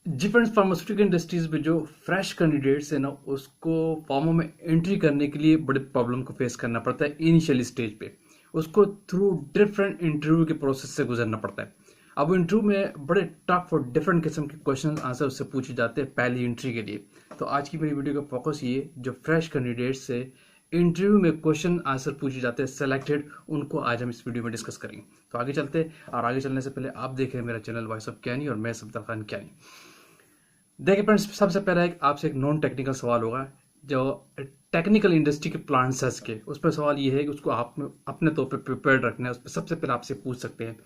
Defence pharmaceutical industries में जो fresh candidates है ना, उसको फार्मा में एंट्री करने के लिए बड़े प्रॉब्लम को फेस करना पड़ता है इनिशियल स्टेज पे। उसको थ्रू डिफरेंट इंटरव्यू के प्रोसेस से गुजरना पड़ता है। अब इंटरव्यू में बड़े टफ और डिफरेंट किस्म के क्वेश्चन आंसर उससे पूछे जाते हैं पहली एंट्री के लिए। तो आज की मेरी वीडियो का फोकस ये, जो फ्रेश कैंडिडेट्स से इंटरव्यू में क्वेश्चन आंसर पूछे जाते हैं सेलेक्टेड, उनको आज हम इस वीडियो में डिस्कस करेंगे। तो आगे चलते हैं, और आगे चलने से पहले आप देख रहे हैं मेरा चैनल वॉइस ऑफ ज्ञानी और मैं सफदर खान ज्ञानी। देखिए फ्रेंड्स, सबसे पहला एक आपसे एक नॉन टेक्निकल सवाल होगा जो टेक्निकल इंडस्ट्री के प्लांट सर्च के, उस पर सवाल ये है कि उसको आप अपने तौर पे प्रिपेयर्ड रखना है। उस पर सबसे पहले आपसे पूछ सकते हैं,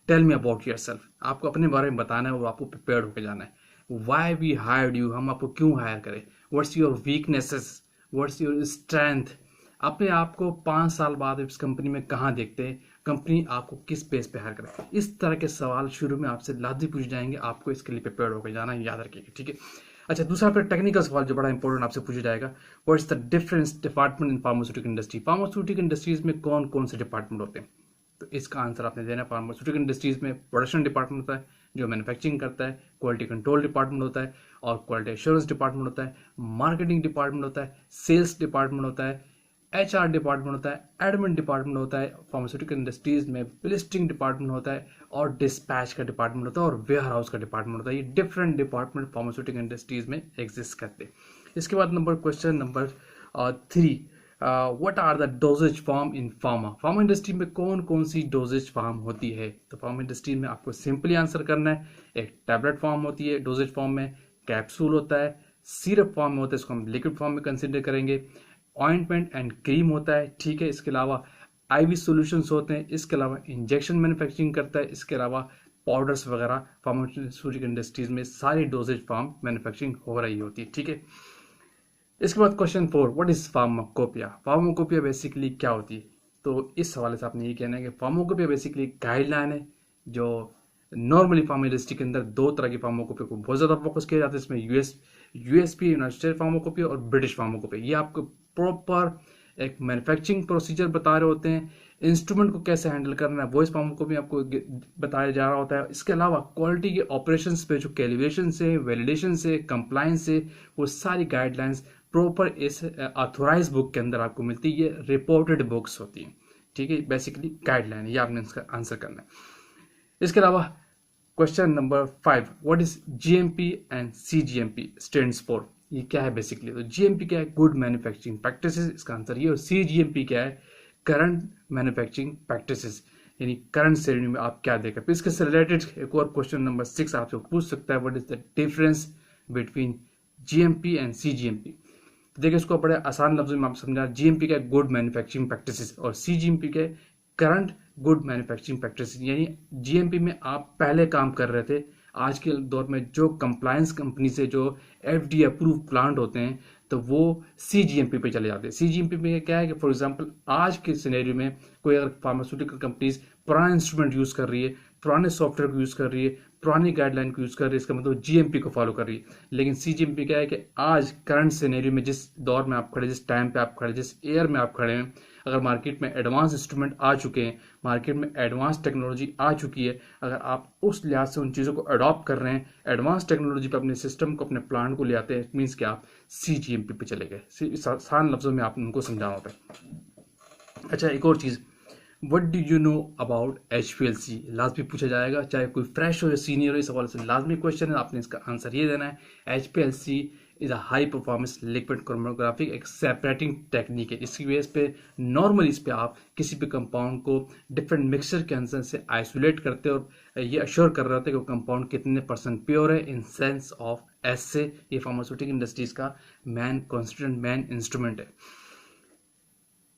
tell me about yourself. आपको अपने बारे में बताना है और आपको प्रिपेयर्ड होकर जाना है। वाई वी हायर्ड यू, हम आपको क्यों हायर करें, what's your weaknesses, what's your strength. अपने आप को 5 साल बाद इस कंपनी में कहाँ देखते हैं, कंपनी आपको किस बेस पे हायर करे। इस तरह के सवाल शुरू में आपसे लाजमी पूछे जाएंगे, आपको इसके लिए प्रिपेयर होकर जाना है, याद रखिएगा, ठीक है। अच्छा, दूसरा फिर टेक्निकल सवाल जो बड़ा इंपॉर्टेंट आपसे पूछा जाएगा, what is the difference department in pharmaceutical industry. Pharmaceutical industries में कौन कौन से डिपार्टमेंट होते हैं, तो इसका आंसर आपने देना है। फार्मास्यूटिकल इंडस्ट्रीज में प्रोडक्शन डिपार्टमेंट होता है जो मैन्युफैक्चरिंग करता है, क्वालिटी कंट्रोल डिपार्टमेंट होता है और क्वालिटी एश्योरेंस डिपार्टमेंट होता है, मार्केटिंग डिपार्टमेंट होता है, सेल्स डिपार्टमेंट होता है, एचआर डिपार्टमेंट होता है, एडमिन डिपार्टमेंट होता है, फार्मास्यूटिकल इंडस्ट्रीज में लिस्टिंग डिपार्टमेंट होता है और डिस्पैच का डिपार्टमेंट होता है और वेयर हाउस का डिपार्टमेंट होता है। ये डिफरेंट डिपार्टमेंट फार्मास्यूटिकल इंडस्ट्रीज में एग्जिस्ट करते हैं। इसके बाद question number 3, what are the dosages form in pharma. Pharma industry में कौन कौन सी डोजेज फॉर्म होती है, तो फार्मा इंडस्ट्री में आपको सिंपली आंसर करना है। एक टैबलेट फॉर्म होती है डोजेज फॉर्म में, कैप्सूल होता है, सिरप फॉर्म में होता है, इसको हम लिक्विड फॉर्म में कंसिडर करेंगे, ऑइंटमेंट एंड क्रीम होता है, ठीक है। इसके अलावा आईवी सॉल्यूशंस होते हैं, इसके अलावा इंजेक्शन मैन्युफैक्चरिंग करता है, इसके अलावा पाउडर्स वगैरह फार्मास्यूटिकल इंडस्ट्रीज में सारी डोजेज फॉर्म मैन्युफैक्चरिंग हो रही होती है, ठीक है। इसके बाद question 4, what is pharmacopoeia. Pharmacopoeia basically क्या होती है, तो इस हवाले से आपने ये कहना है कि फार्माकोपिया बेसिकली गाइडलाइन है जो नॉर्मली फार्मा इंडस्ट्री के अंदर दो तरह की फार्माकोपिया को बहुत ज़्यादा फोकस किया जाता है। इसमें यूएसपी यूनाइटेड स्टेट फार्माकोपिया और ब्रिटिश फार्माकोपिया, ये आपको प्रॉपर एक मैन्युफैक्चरिंग प्रोसीजर बता रहे होते हैं। इंस्ट्रूमेंट को कैसे हैंडल करना है वो इस फार्माकोपिया आपको बताया जा रहा होता है। इसके अलावा क्वालिटी के ऑपरेशंस पे जो कैलिब्रेशन से, वैलिडेशन से, कंप्लायंस से, वो सारी गाइडलाइंस प्रॉपर इस ऑथोराइज बुक के अंदर आपको मिलती है। ये रिपोर्टेड बुक्स होती हैं, ठीक है। बेसिकली गाइडलाइन, ये आपने इसका आंसर करना है। इसके अलावा question number 5, what is GMP and cGMP stands for. ये क्या है बेसिकली, तो जीएमपी क्या है, गुड मैन्युफैक्चरिंग प्रैक्टिसेस, इसका आंसर ये। और सीजीएमपी क्या है, करंट मैन्युफैक्चरिंग प्रैक्टिसेस, यानी करंट श्रेणी में आप क्या देखें। इसके से रिलेटेड एक और क्वेश्चन नंबर 6 आपसे पूछ सकता है, what is the difference between GMP and cGMP. तो देखिए, इसको बड़े आसान लफ्जों में आप समझा। जीएमपी क्या है, गुड मैन्युफैक्चरिंग प्रैक्टिसेस, और सीजीएमपी क्या है, करंट गुड मैन्युफैक्चरिंग प्रैक्टिस। यानी जीएमपी में आप पहले काम कर रहे थे, आज के दौर में जो कंप्लायंस कंपनी से जो एफडी अप्रूव प्लांट होते हैं तो वो सीजीएमपी पे चले जाते हैं। सीजीएमपी में क्या है कि फॉर एग्जांपल आज के सिनेरियो में कोई अगर फार्मास्यूटिकल कंपनीज पुराना इंस्ट्रूमेंट यूज कर रही है, पुराने सॉफ्टवेयर को यूज कर रही है, पुरानी गाइडलाइन को यूज कर रही है, इसका मतलब जीएमपी को फॉलो कर रही है। लेकिन सीजीएमपी क्या है कि आज करंट सिनेरियो में, जिस दौर में आप खड़े, जिस टाइम पे आप खड़े, जिस एयर में आप खड़े हैं, अगर मार्केट में एडवांस इंस्ट्रूमेंट आ चुके हैं, मार्केट में एडवांस टेक्नोलॉजी आ चुकी है, अगर आप उस लिहाज से उन चीज़ों को अडॉप्ट कर रहे हैं, एडवांस टेक्नोलॉजी पे अपने सिस्टम को, अपने प्लांट को ले आते हैं, इट मीन्स कि आप सीजीएमपी पे चले गए। आसान लफ्जों में आप उनको समझाना होता है। अच्छा, एक और चीज़, what do you know about HPLC, लाजमी पूछा जाएगा, चाहे कोई फ्रेश हो या सीनियर हो, इस हवाले से लाजमी क्वेश्चन है, आपने इसका आंसर ये देना है। HPLC is a high performance liquid chromatography, एक सेपरेटिंग टेक्निक है। इसकी बेस पे नॉर्मली इस पे आप किसी भी कंपाउंड को डिफरेंट मिक्सचर के अंदर से आइसोलेट करते और ये अश्योर कर रहे होते हैं कि कंपाउंड कितने % प्योर है इन सेंस ऑफ एस। ये फार्मास्यूटिकल इंडस्ट्रीज का मैन कॉन्स्टिट्यूएंट, मैन इंस्ट्रूमेंट है।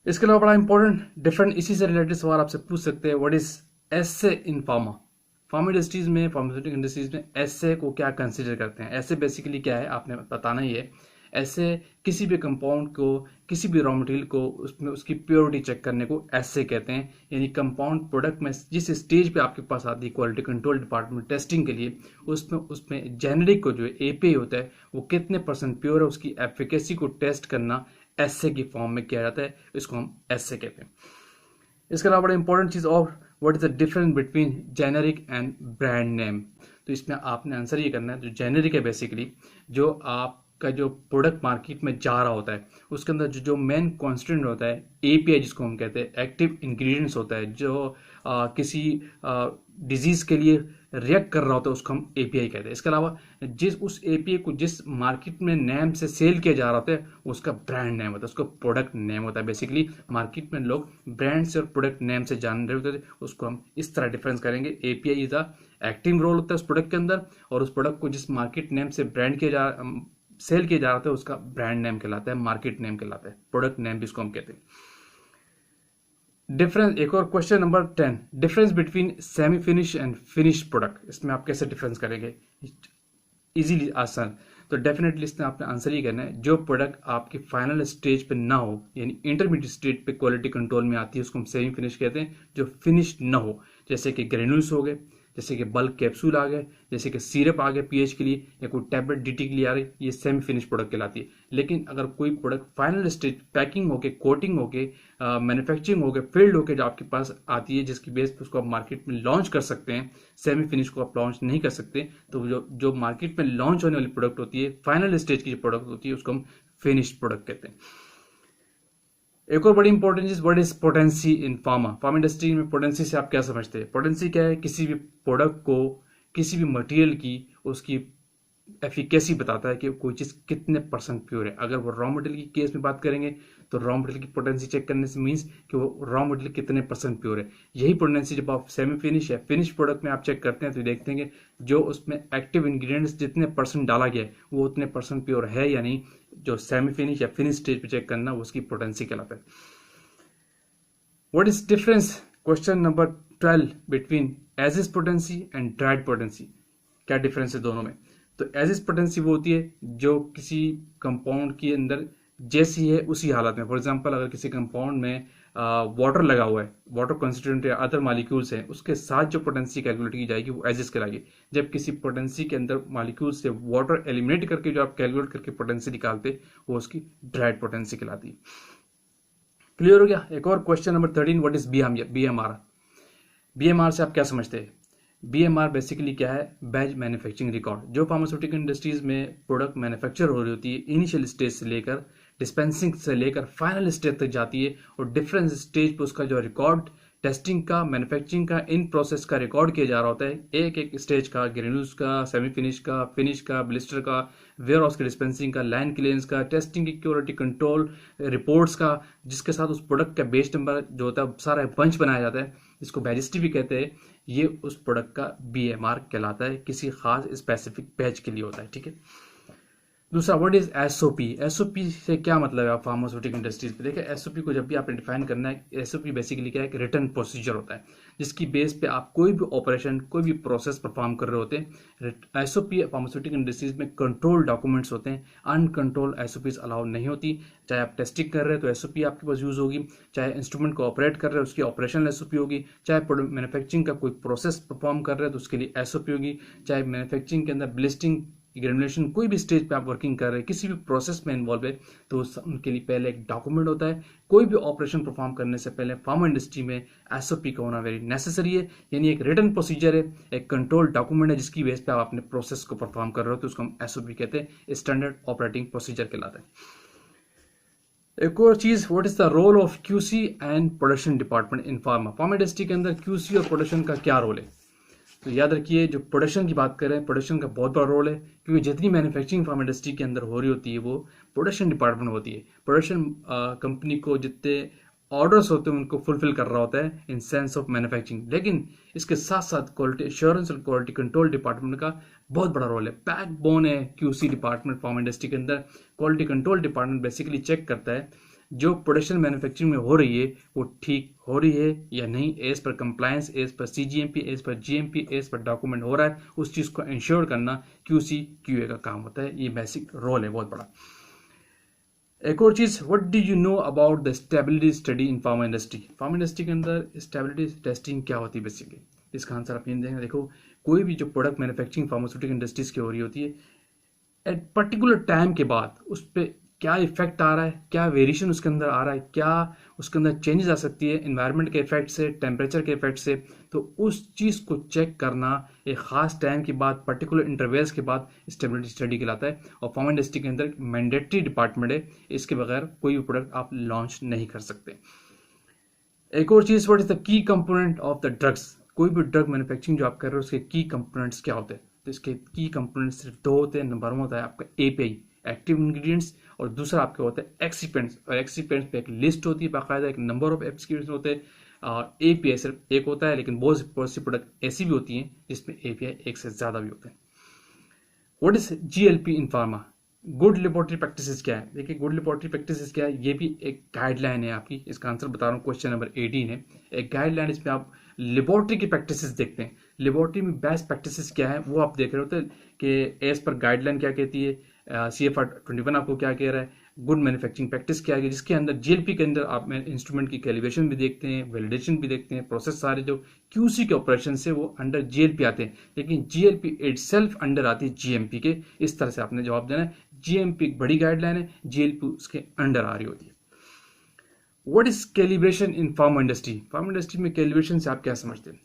इसके अलावा बड़ा इंपॉर्टेंट डिफरेंट इसी से रिलेटेड सवाल आपसे पूछ सकते हैं, what is essay in pharma. Pharma industries में, फार्मास्यूटिकल इंडस्ट्रीज में एसे को क्या कंसीडर करते हैं। एसे बेसिकली क्या है आपने बताना ही है। ऐसे किसी भी कंपाउंड को, किसी भी रॉ मटेरियल को, उसमें उसकी प्योरिटी चेक करने को एसे कहते हैं। यानी कंपाउंड प्रोडक्ट में जिस स्टेज पे आपके पास आती है क्वालिटी कंट्रोल डिपार्टमेंट टेस्टिंग के लिए, उसमें जेनेरिक को जो एपीआई होता है वो कितने % प्योर है, उसकी एफिकेसी को टेस्ट करना एसे की फॉर्म में किया जाता है, इसको हम एसे कहते हैं। इसके अलावा बड़ा इंपॉर्टेंट चीज़ और, what is the difference between generic and brand name. तो इसमें आपने आंसर ये करना है, जो जेनेरिक है बेसिकली जो आपका जो प्रोडक्ट मार्केट में जा रहा होता है उसके अंदर जो मेन कॉन्स्टेंट होता है एपीआई जिसको हम कहते हैं, एक्टिव इंग्रेडिएंट्स होता है जो किसी डिजीज के लिए रिएक्ट कर रहा होता है उसको हम एपीआई कहते हैं। इसके अलावा जिस उस एपीआई को जिस मार्केट में नेम से सेल किया जा रहा होता है उसका ब्रांड नेम होता है, उसका प्रोडक्ट नेम होता है। बेसिकली मार्केट में लोग ब्रांड से और प्रोडक्ट नेम से जान रहे होते हैं, उसको हम इस तरह डिफरेंस करेंगे। API is the active role होता है उस प्रोडक्ट के अंदर, और उस प्रोडक्ट को जिस मार्केट नेम से ब्रांड किया जा सेल किया जा रहा था उसका ब्रांड नेम कहलाता है, मार्केट नेम कहलाता है, प्रोडक्ट नेम जिसको हम कहते हैं। डिफरेंस, एक और question number 10, difference between semi finish and finish product. इसमें आप कैसे डिफरेंस करेंगे इजीली, आसान। तो डेफिनेटली इसमें आपने आंसर ही करना है, जो प्रोडक्ट आपकी फाइनल स्टेज पे ना हो यानी इंटरमीडिएट स्टेज पे क्वालिटी कंट्रोल में आती है उसको हम सेमी फिनिश कहते हैं। जो फिनिश ना हो जैसे कि ग्रेन्यूल्स हो गए, जैसे कि बल्क कैप्सूल आ गए, जैसे कि सिरप आ गए पीएच के लिए, या कोई टैबलेट डीटी के लिए आ रही, ये सेमी फिनिश प्रोडक्ट कहलाती है। लेकिन अगर कोई प्रोडक्ट फाइनल स्टेज पैकिंग होके, कोटिंग होके, मैन्युफैक्चरिंग होके, फील्ड होके जो आपके पास आती है जिसकी बेस पे उसको आप मार्केट में लॉन्च कर सकते हैं, सेमी फिनिश को आप लॉन्च नहीं कर सकते, तो जो मार्केट में लॉन्च होने वाली प्रोडक्ट होती है, फाइनल स्टेज की जो प्रोडक्ट होती है उसको हम फिनिश प्रोडक्ट कहते हैं। एक और बड़ी इंपॉर्टेंट चीज, what is potency in pharma industry में पोटेंसी से आप क्या समझते हैं? पोटेंसी क्या है? किसी भी प्रोडक्ट को, किसी भी मटेरियल की उसकी एफिकेसी बताता है कि कोई चीज कितने परसेंट प्योर है। अगर वो रॉ मटेरियल की केस में बात करेंगे तो रॉ मटेरियल की पोटेंसी चेक करने से मीन्स कि वो रॉ मटेरियल कितने परसेंट प्योर है। यही पोटेंसी जब आप सेमी फिनिश या फिनिश प्रोडक्ट में आप चेक करते हैं तो देखते हैं कि जो उसमें एक्टिव इंग्रेडिएंट्स जितने परसेंट डाला गया है वो उतने परसेंट प्योर है या नहीं। जो सेमी फिनिश या फिनिश स्टेज पे चेक करना उसकी पोटेंसी कहलाता है। What is difference, question number 12, between as is potency and dried potency. क्या डिफरेंस है दोनों में? तो एज इज पोटेंसी वो होती है जो किसी कंपाउंड के अंदर जैसी है उसी हालत में। फॉर एग्जांपल अगर किसी कंपाउंड में वाटर लगा हुआ है, वाटर कॉन्स्टिट्यूएंट या अदर मॉलिक्यूल्स हैं, उसके साथ जो पोटेंसी कैलकुलेट की जाएगी वो एज इज कहलाएगी। जब किसी पोटेंसी के अंदर मॉलिक्यूल से वाटर एलिमिनेट करके जो आप कैलकुलेट करके पोटेंसी निकालते वो उसकी ड्राइड पोटेंसी कहलाती है। क्लियर हो गया? एक और question number 13, what is BMR. BMR से आप क्या समझते हैं? बीएमआर बेसिकली क्या है? Batch manufacturing record. जो फार्मास्यूटिकल इंडस्ट्रीज में प्रोडक्ट मैन्युफैक्चर हो रही होती है, इनिशियल स्टेज से लेकर डिस्पेंसिंग से लेकर फाइनल स्टेज तक जाती है, और डिफरेंट स्टेज पर उसका जो रिकॉर्ड टेस्टिंग का, मैन्युफैक्चरिंग का, इन प्रोसेस का रिकॉर्ड किया जा रहा होता है। एक एक स्टेज का, ग्रेन्यूल्स का, सेमी फिनिश का, फिनिश का, ब्लिस्टर का, वेयर हाउस के डिस्पेंसिंग का, लाइन क्लियरेंस का, टेस्टिंग की क्वालिटी कंट्रोल रिपोर्ट्स का, जिसके साथ उस प्रोडक्ट का बेस नंबर जो होता है सारा बंच बनाया जाता है, जिसको बैजिस्ट्री भी कहते हैं। ये उस प्रोडक्ट का बीएमआर कहलाता है, किसी खास स्पेसिफिक बैच के लिए होता है। ठीक है। दूसरा, व्हाट इज एसओपी। एसओपी से क्या मतलब है आप फार्मास्यूटिकल इंडस्ट्रीज पे? देखिए, एसओपी को जब भी आपने डिफाइन करना है, एसओपी बेसिकली क्या है? एक रिटर्न प्रोसीजर होता है जिसकी बेस पे आप कोई भी ऑपरेशन, कोई भी प्रोसेस परफॉर्म कर रहे होते हैं। एसओपी फार्मास्यूटिकल इंडस्ट्रीज में कंट्रोल डॉक्यूमेंट्स होते हैं, अनकंट्रोल एसओपीज अलाउ नहीं होती। चाहे आप टेस्टिंग कर रहे हैं तो एसओपी आपके पास यूज होगी, चाहे इंस्ट्रूमेंट को ऑपरेट कर रहे हैं उसकी ऑपरेशनल एसओपी होगी, चाहे मैन्युफैक्चरिंग का कोई प्रोसेस परफॉर्म कर रहे हैं तो उसके लिए एसओपी होगी, चाहे मैन्युफैक्चरिंग के अंदर ब्लिस्टिंग, ग्रेनुलेशन, कोई भी स्टेज पे आप वर्किंग कर रहे हैं, किसी भी प्रोसेस में इन्वॉल्व है, तो उनके लिए पहले एक डॉक्यूमेंट होता है। कोई भी ऑपरेशन परफॉर्म करने से पहले फार्मा इंडस्ट्री में एसओपी का होना वेरी नेसेसरी है, यानी एक रिटन प्रोसीजर है, एक कंट्रोल डॉक्यूमेंट है जिसकी बेस पे आप अपने प्रोसेस को परफॉर्म कर रहे हो, तो उसको हम एसओपी कहते हैं, स्टैंडर्ड ऑपरेटिंग प्रोसीजर कहलाता है। एक और चीज, what is the role of QC and production department in pharma industry के अंदर क्यूसी और प्रोडक्शन का क्या रोल है? तो याद रखिए, जो प्रोडक्शन की बात करें, प्रोडक्शन का बहुत बड़ा रोल है, क्योंकि जितनी मैन्युफैक्चरिंग फार्मा इंडस्ट्री के अंदर हो रही होती है वो प्रोडक्शन डिपार्टमेंट होती है। प्रोडक्शन कंपनी को जितने ऑर्डर्स होते हैं उनको फुलफिल कर रहा होता है इन सेंस ऑफ मैन्युफैक्चरिंग, लेकिन इसके साथ साथ क्वालिटी एश्योरेंस और क्वालिटी कंट्रोल डिपार्टमेंट का बहुत बड़ा रोल है। बैकबोन है क्यूसी डिपार्टमेंट फार्मा इंडस्ट्री के अंदर। Quality control department basically check करता है जो प्रोडक्शन मैन्युफैक्चरिंग में हो रही है वो ठीक हो रही है या नहीं, as per compliance, as per CGMP, as per GMP, as per document हो रहा है, उस चीज को इंश्योर करना क्यूसी क्यूए का काम होता है। ये बेसिक रोल है बहुत बड़ा। एक और चीज, what do you know about the stability study in pharma industry. Pharma industry के अंदर स्टेबिलिटी टेस्टिंग क्या होती है बेसिकली, इसका आंसर आप ये देंगे। देखो, कोई भी जो प्रोडक्ट मैन्युफैक्चरिंग फार्मास्यूटिकल इंडस्ट्रीज की हो रही होती है, एट पर्टिकुलर टाइम के बाद उस पर क्या इफेक्ट आ रहा है, क्या वेरिएशन उसके अंदर आ रहा है, क्या उसके अंदर चेंजेस आ सकती है इन्वायरमेंट के इफेक्ट से, टेम्परेचर के इफेक्ट से। तो उस चीज़ को चेक करना एक ख़ास टाइम के बाद, पर्टिकुलर इंटरवल्स के बाद स्टेबिलिटी स्टडी कहलाता है। और फार्मा इंडस्ट्री के अंदर मैंडेटरी डिपार्टमेंट है, इसके बगैर कोई भी प्रोडक्ट आप लॉन्च नहीं कर सकते। एक और चीज़, what is the key component of the drugs. कोई भी ड्रग मैन्युफैक्चरिंग जो आप कर रहे हो उसके की कंपोनेंट्स क्या होते हैं? तो इसके की कंपोनेंट्स सिर्फ दो होते हैं। नंबर वन होता है आपका एपीआई, एक्टिव इंग्रेडिएंट्स, और दूसरा आपके होता है एक्सिपेंट्स। और एक्सिपेंट्स पे एक लिस्ट होती है बाकायदा, एक नंबर ऑफ एक्सिपेंट्स होते हैं। और एपीआई सिर्फ एक होता है, लेकिन बहुत सी प्रोडक्ट ऐसी भी होती हैं जिसमें एपीआई एक से ज़्यादा भी होते हैं। What is GLP in pharma? Good laboratory practices क्या है? देखिए, गुड लेबोरेटरी प्रैक्टिसेस क्या है, ये भी एक गाइडलाइन है आपकी। इसका आंसर बता रहा हूँ, क्वेश्चन नंबर 18 है। एक गाइडलाइन, इसमें आप लेबोरेटरी की प्रैक्टिसेस देखते हैं। लेबोरेटरी में बेस्ट प्रैक्टिसेस क्या है वो आप देख रहे होते हैं कि एज पर गाइडलाइन क्या कहती है, CFR 21 आपको क्या कह रहा है, गुड मैन्युफैक्चरिंग प्रैक्टिस क्या है, जिसके अंदर जीएलपी के अंदर आप इंस्ट्रूमेंट की कैलिब्रेशन भी देखते हैं, वैलिडेशन भी देखते हैं, प्रोसेस सारे जो क्यूसी के ऑपरेशन से वो अंडर जीएलपी आते हैं, लेकिन जीएलपी इटसेल्फ अंडर आती है जीएमपी के। इस तरह से आपने जवाब देना है। जीएमपी एक बड़ी गाइडलाइन है, जीएलपी उसके अंडर आ रही होती है। What is calibration in pharma industry? Pharma industry में कैलिब्रेशन से आप क्या समझते हैं?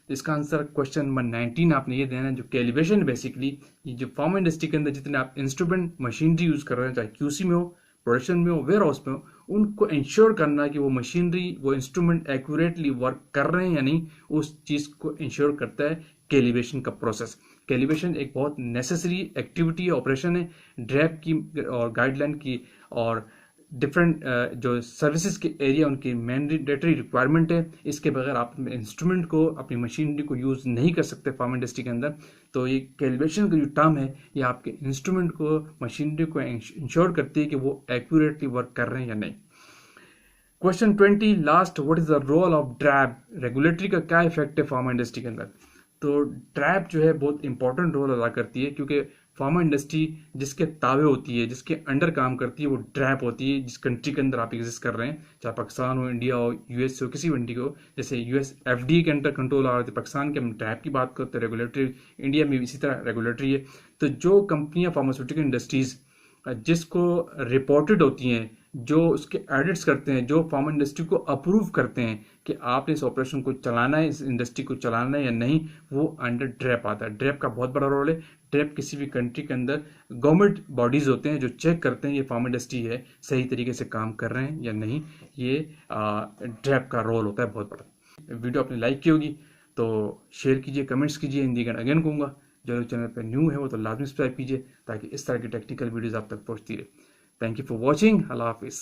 तो इसका आंसर क्वेश्चन नंबर 19 आपने ये देना है। जो कैलिब्रेशन बेसिकली, ये जो फार्मा इंडस्ट्री के अंदर जितने आप इंस्ट्रूमेंट मशीनरी यूज कर रहे हैं, चाहे क्यूसी में हो, प्रोडक्शन में हो, वेयर हाउस में हो, उनको इंश्योर करना कि वो मशीनरी, वो इंस्ट्रूमेंट एक्यूरेटली वर्क कर रहे हैं या नहीं, उस चीज को इंश्योर करता है कैलिब्रेशन का प्रोसेस। कैलिब्रेशन एक बहुत नेसेसरी एक्टिविटी है, ऑपरेशन है ड्रैप की और गाइडलाइन की, और डिफरेंट जो सर्विसेज के एरिया उनकी मैंडेटरी रिक्वायरमेंट है। इसके बगैर आप इंस्ट्रूमेंट को, अपनी मशीनरी को यूज़ नहीं कर सकते फार्मा इंडस्ट्री के अंदर। तो ये कैलिब्रेशन का जो टर्म है, ये आपके इंस्ट्रूमेंट को, मशीनरी को इंश्योर करती है कि वो एक्यूरेटली वर्क कर रहे हैं या नहीं। Question 20 last, what is the role of drab? Regulatory का क्या इफेक्ट है फार्मा इंडस्ट्री के अंदर? तो ड्रैब जो है बहुत इंपॉर्टेंट रोल अदा करती है, क्योंकि फार्मा इंडस्ट्री जिसके तावे होती है, जिसके अंडर काम करती है, वो ड्रैप होती है। जिस कंट्री के अंदर आप एग्जिस्ट कर रहे हैं, चाहे पाकिस्तान हो, इंडिया हो, यूएस हो, किसी भी कंट्री को, जैसे यूएस एफडीए के अंडर कंट्रोल आ रहे थे, पाकिस्तान के हम ड्रैप की बात करते हैं, रेगुलेटरी। इंडिया में भी इसी तरह रेगुलेटरी है। तो जो कंपनियां फार्मास्यूटिकल इंडस्ट्रीज जिसको रिपोर्टेड होती हैं, जो उसके एडिट्स करते हैं, जो फार्मा इंडस्ट्री को अप्रूव करते हैं कि आपने इस ऑपरेशन को चलाना है, इस इंडस्ट्री को चलाना है या नहीं, वो अंडर ड्रैप आता है। ड्रैप का बहुत बड़ा रोल है। ड्रैप किसी भी कंट्री के अंदर गवर्नमेंट बॉडीज होते हैं जो चेक करते हैं ये फार्मा इंडस्ट्री है सही तरीके से काम कर रहे हैं या नहीं। ये ड्रैप का रोल होता है बहुत बड़ा। वीडियो आपने लाइक की होगी तो शेयर कीजिए, कमेंट्स कीजिए। हिंदी का अगेन कहूँगा, जो लोग चैनल पर न्यू है वो तो लाजमी सब्सक्राइब कीजिए, ताकि इस तरह की टेक्निकल वीडियोस आप तक पहुंचती रहे। Thank you for watching. अल्लाह हाफिज़।